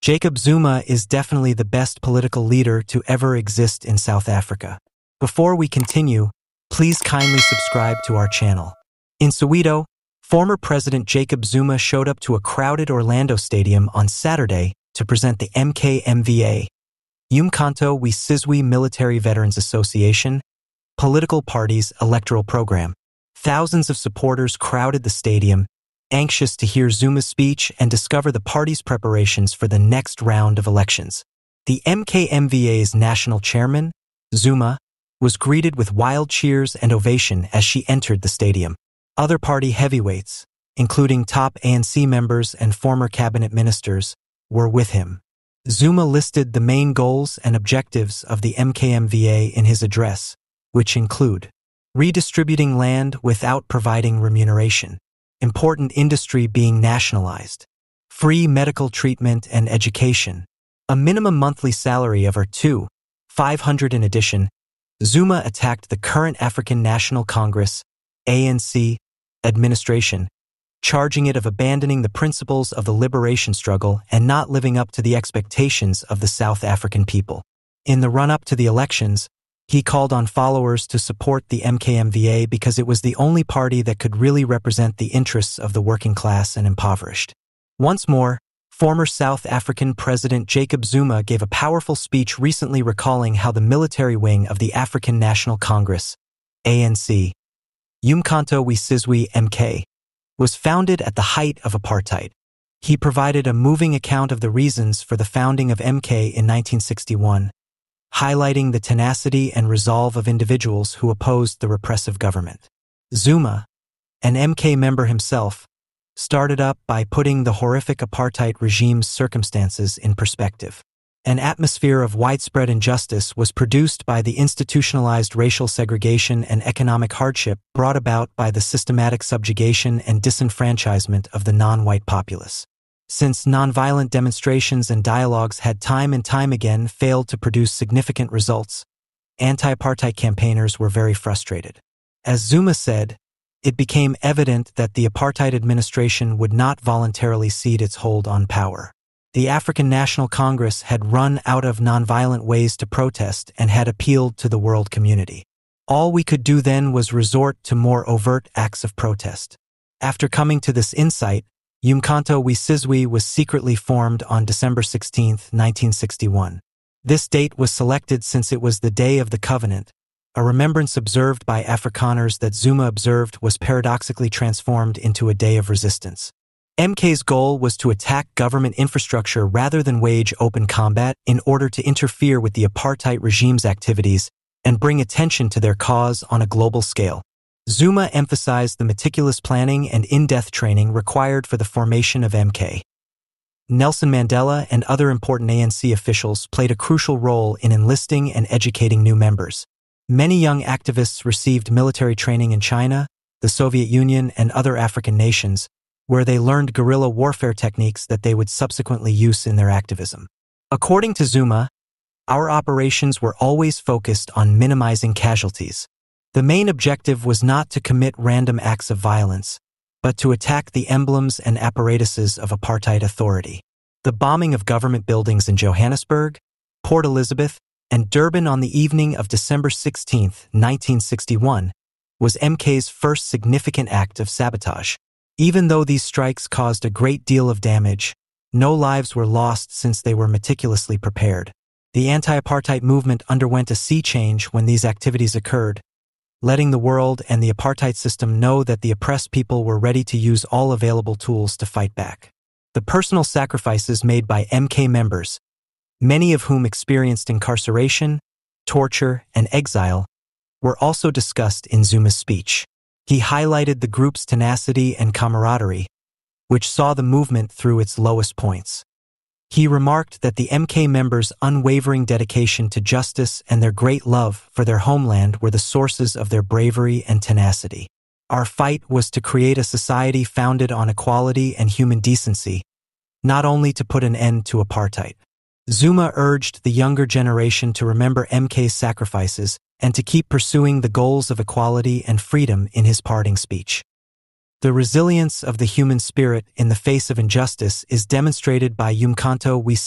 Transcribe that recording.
Jacob Zuma is definitely the best political leader to ever exist in South Africa. Before we continue, please kindly subscribe to our channel. In Soweto, former President Jacob Zuma showed up to a crowded Orlando stadium on Saturday to present the MKMVA, uMkhonto Sizwe Military Veterans Association, political party's electoral program. Thousands of supporters crowded the stadium, anxious to hear Zuma's speech and discover the party's preparations for the next round of elections. The MKMVA's national chairman, Zuma, was greeted with wild cheers and ovation as she entered the stadium. Other party heavyweights, including top ANC members and former cabinet ministers, were with him. Zuma listed the main goals and objectives of the MKMVA in his address, which include redistributing land without providing remuneration, important industry being nationalized, free medical treatment and education, a minimum monthly salary of $500. In addition, Zuma attacked the current African National Congress, ANC, administration, charging it of abandoning the principles of the liberation struggle and not living up to the expectations of the South African people. In the run-up to the elections, he called on followers to support the MKMVA because it was the only party that could really represent the interests of the working class and impoverished. Once more, former South African President Jacob Zuma gave a powerful speech recently recalling how the military wing of the African National Congress, ANC, uMkhonto Sizwe MK, was founded at the height of apartheid. He provided a moving account of the reasons for the founding of MK in 1961, highlighting the tenacity and resolve of individuals who opposed the repressive government. Zuma, an MK member himself, started up by putting the horrific apartheid regime's circumstances in perspective. An atmosphere of widespread injustice was produced by the institutionalized racial segregation and economic hardship brought about by the systematic subjugation and disenfranchisement of the non-white populace. Since nonviolent demonstrations and dialogues had time and time again failed to produce significant results, anti-apartheid campaigners were very frustrated. As Zuma said, it became evident that the apartheid administration would not voluntarily cede its hold on power. The African National Congress had run out of nonviolent ways to protest and had appealed to the world community. All we could do then was resort to more overt acts of protest. After coming to this insight, uMkhonto Sizwe was secretly formed on December 16, 1961. This date was selected since it was the Day of the Covenant, a remembrance observed by Afrikaners that Zuma observed was paradoxically transformed into a day of resistance. MK's goal was to attack government infrastructure rather than wage open combat in order to interfere with the apartheid regime's activities and bring attention to their cause on a global scale. Zuma emphasized the meticulous planning and in-depth training required for the formation of MK. Nelson Mandela and other important ANC officials played a crucial role in enlisting and educating new members. Many young activists received military training in China, the Soviet Union, and other African nations, where they learned guerrilla warfare techniques that they would subsequently use in their activism. According to Zuma, our operations were always focused on minimizing casualties. The main objective was not to commit random acts of violence, but to attack the emblems and apparatuses of apartheid authority. The bombing of government buildings in Johannesburg, Port Elizabeth, and Durban on the evening of December 16, 1961, was MK's first significant act of sabotage. Even though these strikes caused a great deal of damage, no lives were lost since they were meticulously prepared. The anti-apartheid movement underwent a sea change when these activities occurred, letting the world and the apartheid system know that the oppressed people were ready to use all available tools to fight back. The personal sacrifices made by MK members, many of whom experienced incarceration, torture, and exile, were also discussed in Zuma's speech. He highlighted the group's tenacity and camaraderie, which saw the movement through its lowest points. He remarked that the MK members' unwavering dedication to justice and their great love for their homeland were the sources of their bravery and tenacity. Our fight was to create a society founded on equality and human decency, not only to put an end to apartheid. Zuma urged the younger generation to remember MK's sacrifices and to keep pursuing the goals of equality and freedom in his parting speech. The resilience of the human spirit in the face of injustice is demonstrated by uMkhonto